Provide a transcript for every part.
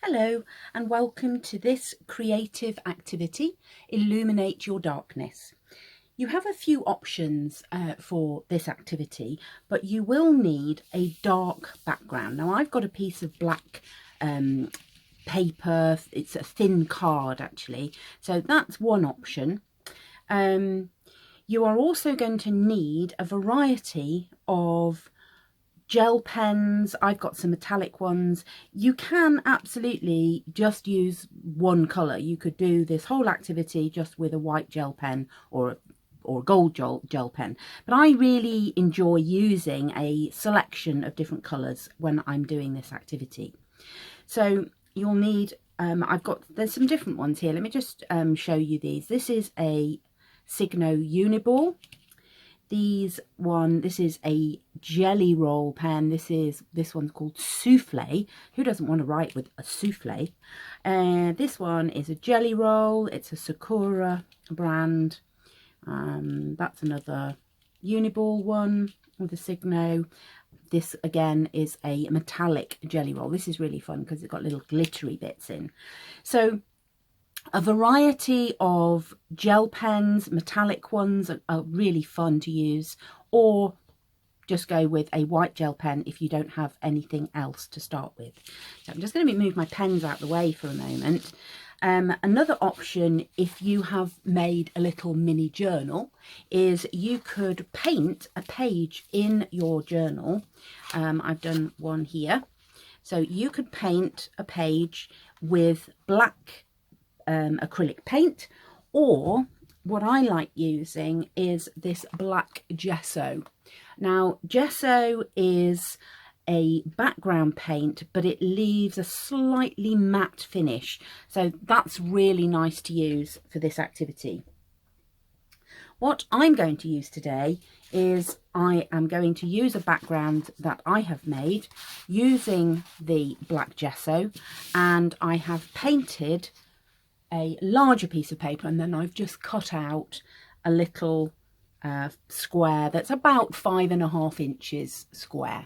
Hello and welcome to this creative activity, Illuminate Your Darkness. You have a few options for this activity, but you will need a dark background. Now I've got a piece of black paper, it's a thin card actually, so that's one option. You are also going to need a variety of gel pens. I've got some metallic ones. You can absolutely just use one colour. You could do this whole activity just with a white gel pen or gold gel pen, but I really enjoy using a selection of different colours when I'm doing this activity. So you'll need there's some different ones here. Let me just show you these. This is a Signo Uniball. This is a jelly roll pen. This one's called Souffle. Who doesn't want to write with a souffle? This one is a jelly roll. It's a Sakura brand. That's another Uniball one with a Signo. This again is a metallic jelly roll. This is really fun because it's got little glittery bits in. So a variety of gel pens, metallic ones are really fun to use, or just go with a white gel pen if you don't have anything else to start with. So I'm just going to move my pens out the way for a moment. Another option, if you have made a little mini journal, is you could paint a page in your journal. I've done one here. So you could paint a page with black acrylic paint, or what I like using is this black gesso. Now gesso is a background paint, but it leaves a slightly matte finish, so that's really nice to use for this activity. What I'm going to use today is I am going to use a background that I have made using the black gesso, and I have painted a larger piece of paper, and then I've just cut out a little square that's about 5.5 inches square.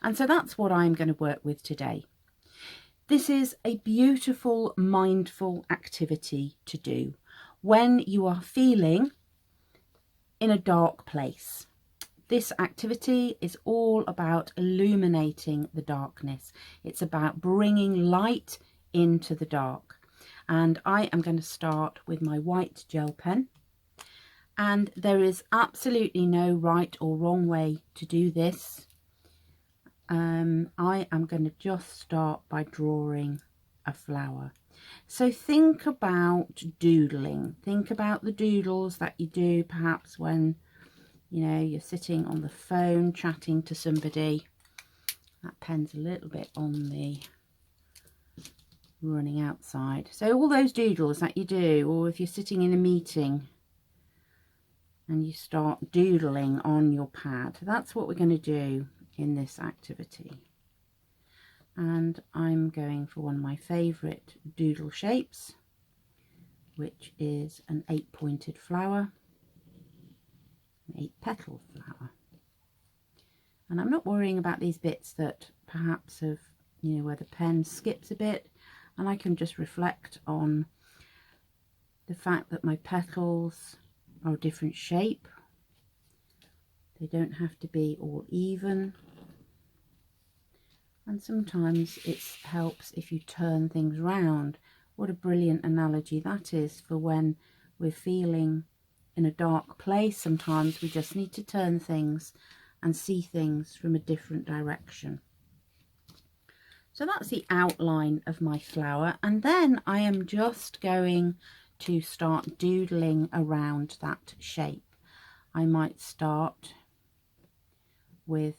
And so that's what I'm going to work with today. This is a beautiful mindful activity to do when you are feeling in a dark place. This activity is all about illuminating the darkness. It's about bringing light into the dark. And I am going to start with my white gel pen, and there is absolutely no right or wrong way to do this. I am going to just start by drawing a flower. So think about doodling. Think about the doodles that you do perhaps when you're sitting on the phone chatting to somebody. That pen's a little bit on the running outside. So all those doodles that you do, or if you're sitting in a meeting and you start doodling on your pad, that's what we're going to do in this activity. And I'm going for one of my favourite doodle shapes, which is an 8-pointed flower, an 8-petal flower. And I'm not worrying about these bits that perhaps have, where the pen skips a bit. And I can just reflect on the fact that my petals are a different shape. They don't have to be all even. And sometimes it helps if you turn things round. What a brilliant analogy that is for when we're feeling in a dark place. Sometimes we just need to turn things and see things from a different direction. So that's the outline of my flower, and then I am just going to start doodling around that shape. I might start with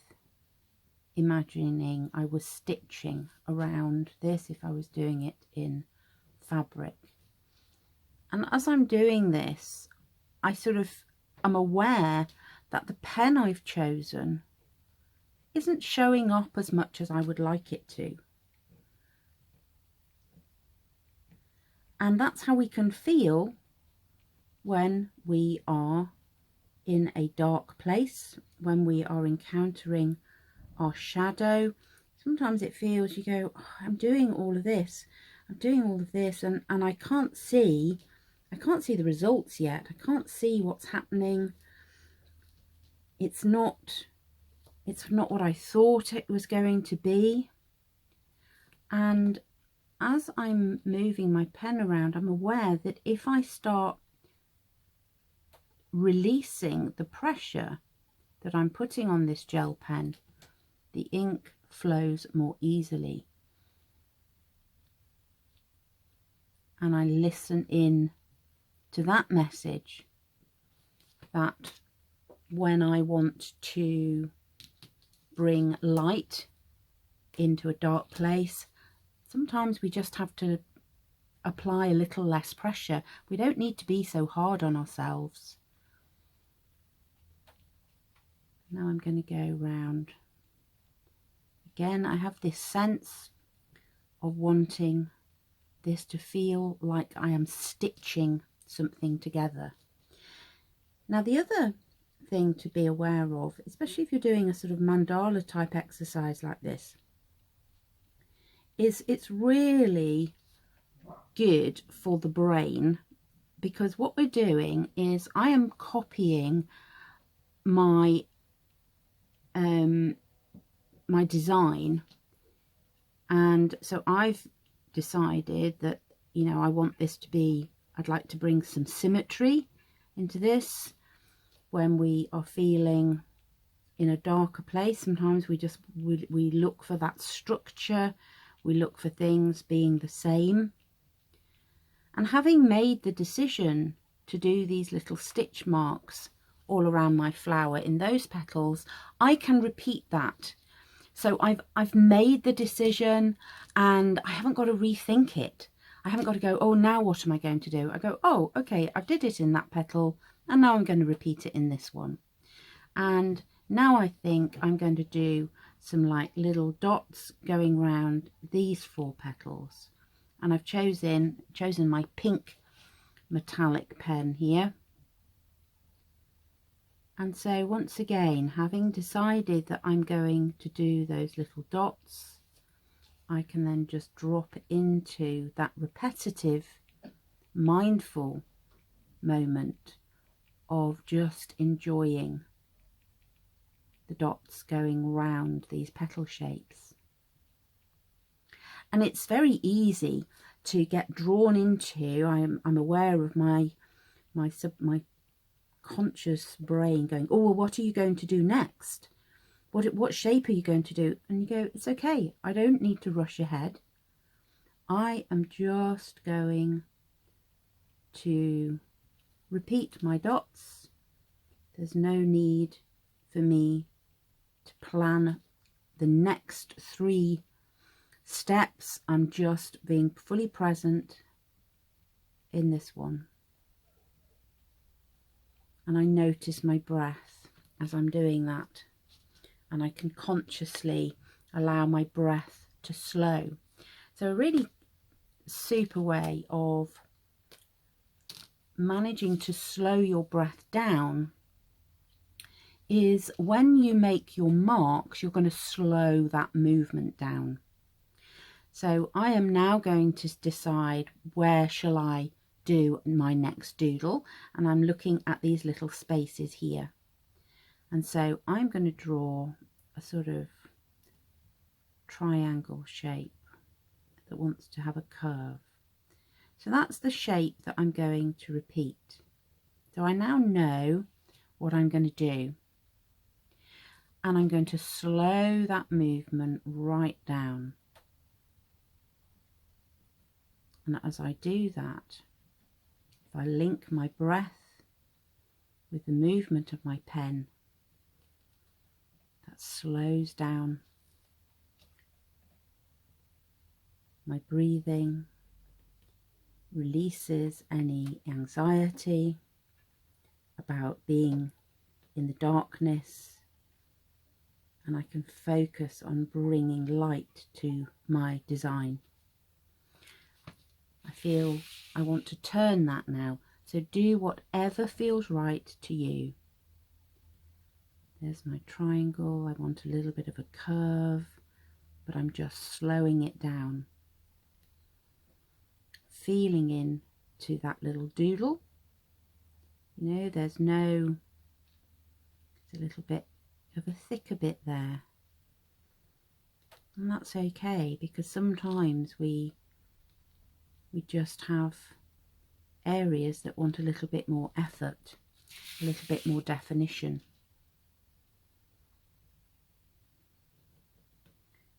imagining I was stitching around this if I was doing it in fabric. And as I'm doing this, I am aware that the pen I've chosen isn't showing up as much as I would like it to. And that's how we can feel when we are in a dark place, when we are encountering our shadow. sometimes it feels, you go, oh, I'm doing all of this, and I can't see the results yet. I can't see what's happening. It's not what I thought it was going to be. And as I'm moving my pen around, I'm aware that if I start releasing the pressure that I'm putting on this gel pen, the ink flows more easily. And I listen in to that message, that when I want to bring light into a dark place, sometimes we just have to apply a little less pressure. We don't need to be so hard on ourselves. Now I'm going to go round. Again, I have this sense of wanting this to feel like I am stitching something together. Now, the other thing to be aware of, especially if you're doing a sort of mandala type exercise like this, is it's really good for the brain, because what we're doing is I am copying my my design, and so I've decided that, you know, I want this to be, I'd like to bring some symmetry into this. When we are feeling in a darker place, sometimes we look for that structure, we look for things being the same. And having made the decision to do these little stitch marks all around my flower in those petals, I can repeat that. So I've made the decision, and I haven't got to rethink it. I haven't got to go, oh, now what am I going to do? I go, oh, okay, I did it in that petal, and now I'm going to repeat it in this one. And now I think I'm going to do some like little dots going around these 4 petals. And I've chosen my pink metallic pen here. And so once again, having decided that I'm going to do those little dots, I can then just drop into that repetitive, mindful moment of just enjoying the dots going round these petal shapes. And it's very easy to get drawn into, I'm aware of my conscious brain going, oh, well, what are you going to do next? What shape are you going to do? And you go, it's okay, I don't need to rush ahead. I am just going to repeat my dots. There's no need for me to plan the next 3 steps. I'm just being fully present in this one. And I notice my breath as I'm doing that, and I can consciously allow my breath to slow. So a really super way of managing to slow your breath down is when you make your marks, you're going to slow that movement down. So I am now going to decide, where shall I do my next doodle? And I'm looking at these little spaces here. And so I'm going to draw a sort of triangle shape that wants to have a curve. So that's the shape that I'm going to repeat. So I now know what I'm going to do. And I'm going to slow that movement right down. And as I do that, if I link my breath with the movement of my pen, that slows down my breathing, releases any anxiety about being in the darkness, and I can focus on bringing light to my design. I feel I want to turn that now, so do whatever feels right to you. There's my triangle. I want a little bit of a curve, but I'm just slowing it down, feeling in to that little doodle. You know, there's a little bit of a thicker bit there, and that's okay, because sometimes we just have areas that want a little bit more effort, a little bit more definition.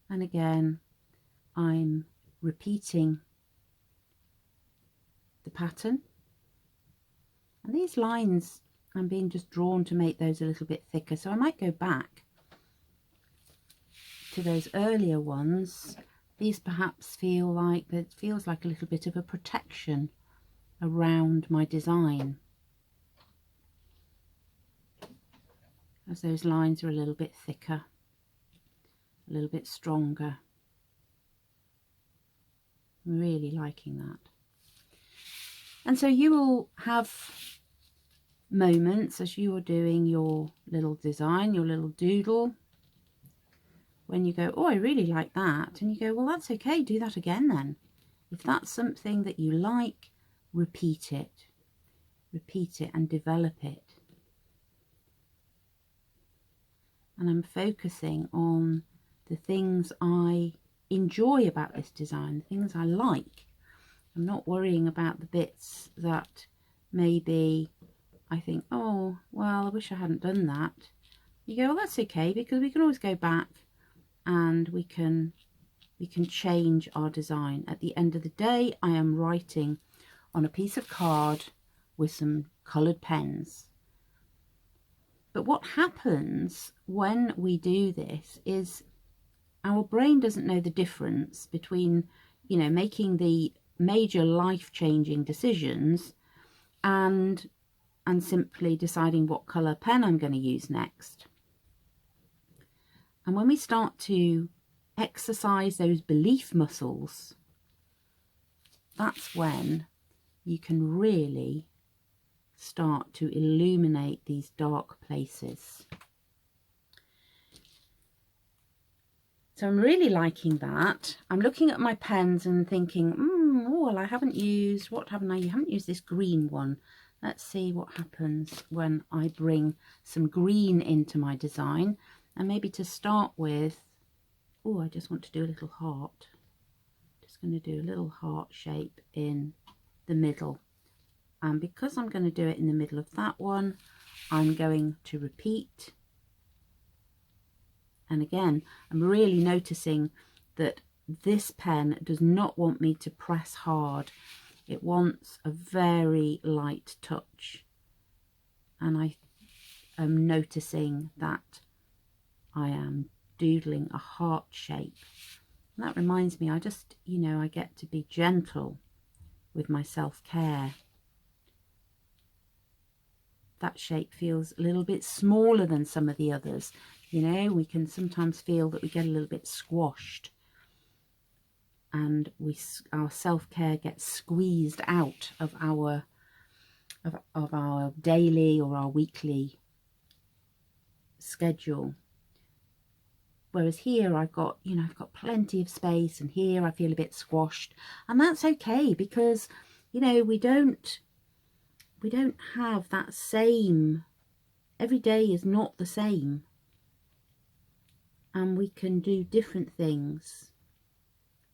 And again, I'm repeating the pattern, and these lines I'm being just drawn to make those a little bit thicker, so I might go back to those earlier ones. These perhaps feels like a little bit of a protection around my design, as those lines are a little bit thicker, a little bit stronger. I'm really liking that. And so you will have moments as you are doing your little design, your little doodle, when you go, oh, I really like that, and you go, well, that's okay, do that again then. If that's something that you like, repeat it and develop it. And I'm focusing on the things I enjoy about this design, the things I like. I'm not worrying about the bits that maybe I think, oh, well, I wish I hadn't done that. You go, well, that's okay, because we can always go back and we can change our design. At the end of the day, I am writing on a piece of card with some coloured pens. But what happens when we do this is our brain doesn't know the difference between, you know, making the major life-changing decisions and simply deciding what colour pen I'm going to use next. And when we start to exercise those belief muscles, that's when you can really start to illuminate these dark places. So I'm really liking that. I'm looking at my pens and thinking, well, I haven't used, what haven't I? You haven't used this green one. Let's see what happens when I bring some green into my design. And maybe to start with, oh, I just want to do a little heart. Just going to do a little heart shape in the middle. And because I'm going to do it in the middle of that one, I'm going to repeat. And again, I'm really noticing that this pen does not want me to press hard. It wants a very light touch. And I am noticing that I am doodling a heart shape. And that reminds me, I just, you know, I get to be gentle with my self-care. That shape feels a little bit smaller than some of the others. You know, we can sometimes feel that we get a little bit squashed, and our self-care gets squeezed out of our daily or our weekly schedule. Whereas here I've got, you know, I've got plenty of space, and here I feel a bit squashed, and that's okay, because, you know, we don't have that same, every day is not the same, and we can do different things.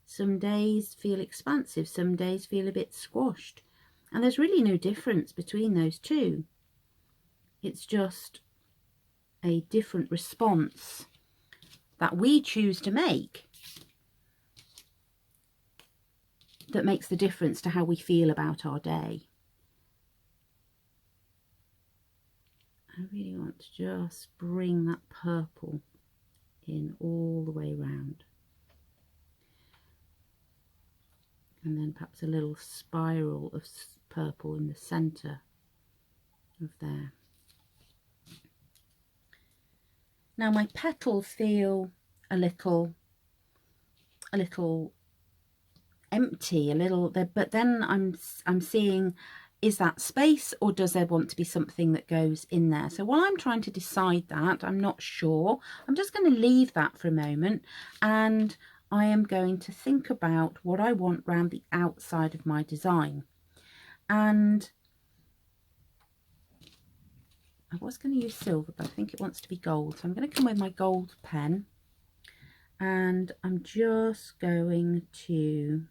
Some days feel expansive, some days feel a bit squashed, and there's really no difference between those two. It's just a different response that we choose to make that makes the difference to how we feel about our day. I really want to just bring that purple in all the way round. And then perhaps a little spiral of purple in the centre of there. Now my petals feel a little empty, but then I'm seeing is that space, or does there want to be something that goes in there? So while I'm trying to decide that, I'm not sure, I'm just going to leave that for a moment, and I am going to think about what I want around the outside of my design. And I was going to use silver, but I think it wants to be gold, so I'm going to come with my gold pen, and I'm just going to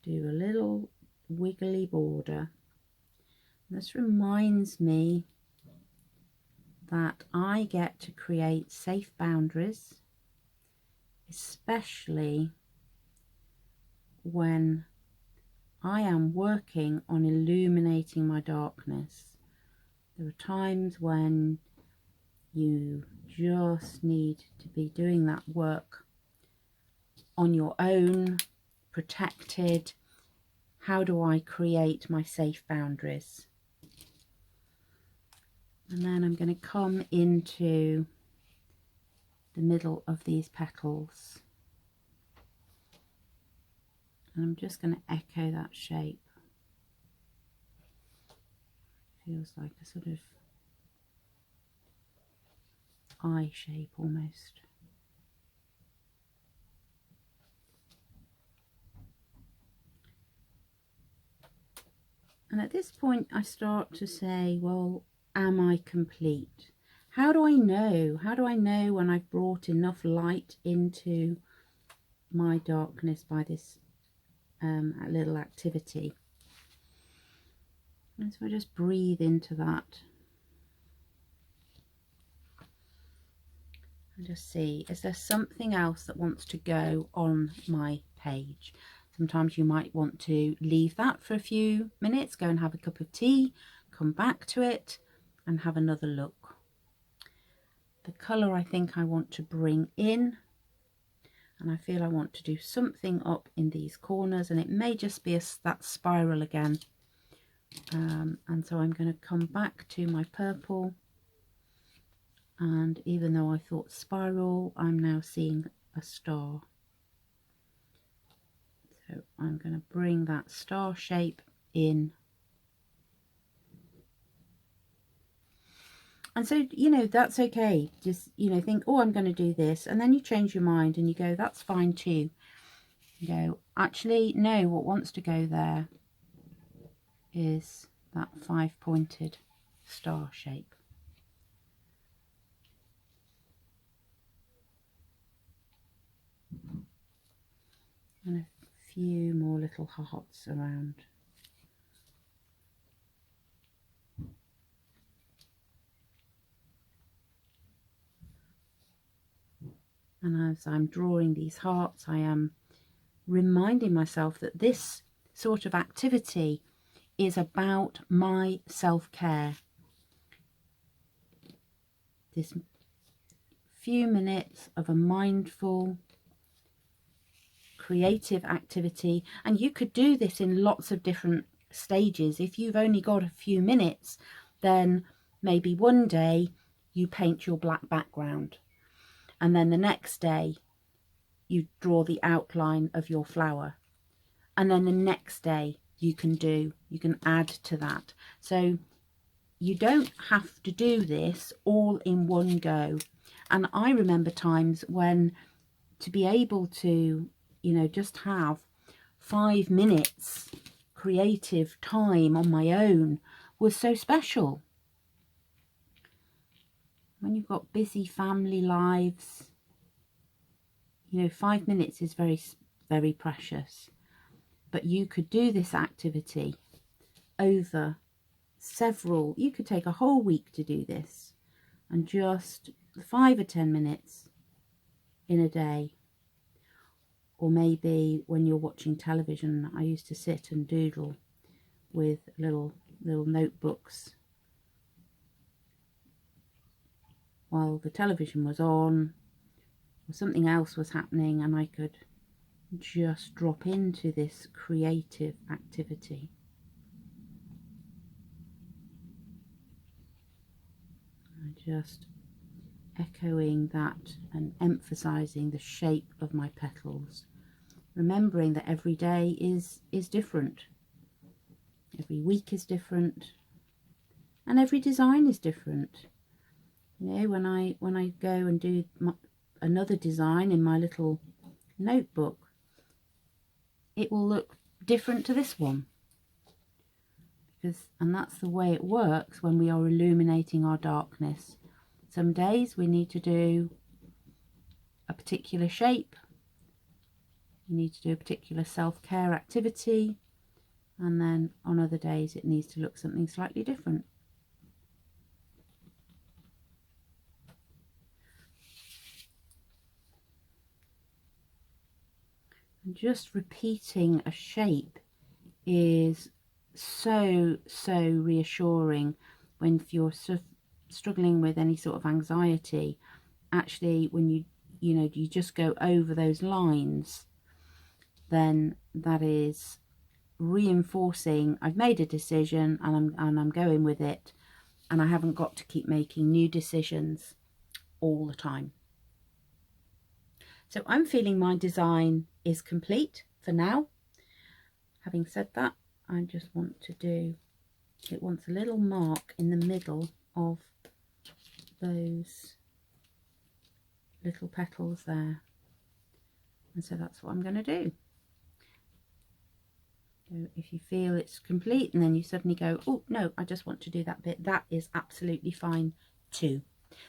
do a little wiggly border. This reminds me that I get to create safe boundaries, especially when I am working on illuminating my darkness. There are times when you just need to be doing that work on your own, protected. How do I create my safe boundaries? And then I'm going to come into the middle of these petals, and I'm just going to echo that shape. Feels like a sort of eye shape almost. And at this point I start to say, well, am I complete? How do I know? How do I know when I've brought enough light into my darkness by this little activity? And so I just breathe into that and just see, is there something else that wants to go on my page? Sometimes you might want to leave that for a few minutes, go and have a cup of tea, come back to it and have another look. The colour I think I want to bring in, and I feel I want to do something up in these corners, and it may just be that spiral again. And so I'm going to come back to my purple, and even though I thought spiral, I'm now seeing a star. So I'm going to bring that star shape in. And so, you know, that's okay. Just, you know, think, oh, I'm going to do this. And then you change your mind and you go, that's fine too. You go, actually, no, what wants to go there is that 5-pointed star shape. And a few more little hearts around. And as I'm drawing these hearts, I am reminding myself that this sort of activity is about my self-care. This few minutes of a mindful, creative activity, and you could do this in lots of different stages. If you've only got a few minutes, then maybe one day you paint your black background, and then the next day you draw the outline of your flower, and then the next day you can add to that. So you don't have to do this all in one go. And I remember times when to be able to, you know, just have 5 minutes creative time on my own was so special. When you've got busy family lives, you know, 5 minutes is very, very precious. But you could do this activity over several, you could take a whole week to do this, and just 5 or 10 minutes in a day. Or maybe when you're watching television, I used to sit and doodle with little notebooks while the television was on or something else was happening, and I could just drop into this creative activity. Just echoing that and emphasizing the shape of my petals, remembering that every day is different. Every week is different, and every design is different. You know, when I go and do another design in my little notebook, it will look different to this one. And that's the way it works when we are illuminating our darkness. Some days we need to do a particular shape, we need to do a particular self-care activity, and then on other days it needs to look something slightly different. And just repeating a shape is so reassuring when you're struggling with any sort of anxiety. Actually, when you just go over those lines, then that is reinforcing I've made a decision and I'm going with it, and I haven't got to keep making new decisions all the time. So I'm feeling my design is complete for now. Having said that, I just want to do, it wants a little mark in the middle of those little petals there, and so that's what I'm going to do. So if you feel it's complete and then you suddenly go, oh no, I just want to do that bit, that is absolutely fine too.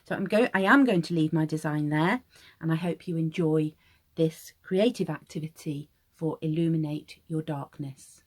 So I am going to leave my design there, and I hope you enjoy this creative activity for Illuminate Your Darkness.